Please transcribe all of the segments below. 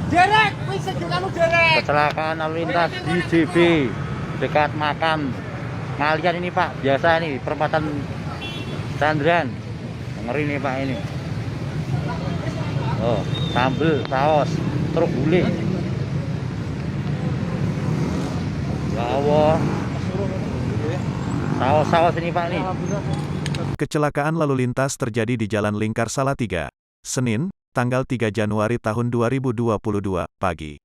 Derek, wis sejukamu derek. Kecelakaan lalu lintas di JB dekat makam Ngalian ini Pak, biasa ini perempatan Chandran. Ngeri nih Pak ini. Oh, sambel, saus, truk guling. Ya Allah. Saus-saus ini Pak nih. Kecelakaan lalu lintas terjadi di Jalan Lingkar Salatiga, Senin, tanggal 3 Januari tahun 2022, pagi.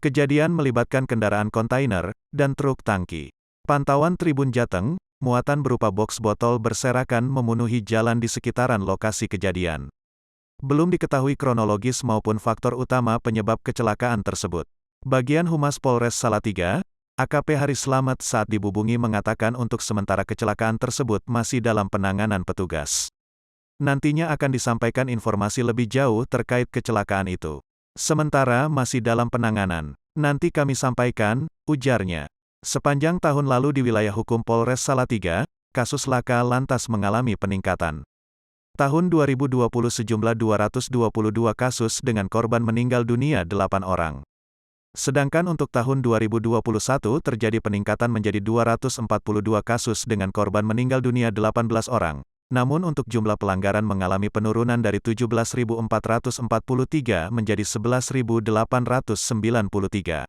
Kejadian melibatkan kendaraan kontainer dan truk tangki. Pantauan Tribun Jateng, muatan berupa boks botol berserakan memenuhi jalan di sekitaran lokasi kejadian. Belum diketahui kronologis maupun faktor utama penyebab kecelakaan tersebut. Bagian Humas Polres Salatiga, AKP Haris Slamet saat dihubungi mengatakan untuk sementara kecelakaan tersebut masih dalam penanganan petugas. Nantinya akan disampaikan informasi lebih jauh terkait kecelakaan itu. Sementara masih dalam penanganan, nanti kami sampaikan, ujarnya. Sepanjang tahun lalu di wilayah hukum Polres Salatiga, kasus laka lantas mengalami peningkatan. Tahun 2020 sejumlah 222 kasus dengan korban meninggal dunia 8 orang. Sedangkan untuk tahun 2021 terjadi peningkatan menjadi 242 kasus dengan korban meninggal dunia 18 orang. Namun untuk jumlah pelanggaran mengalami penurunan dari 17.443 menjadi 11.893.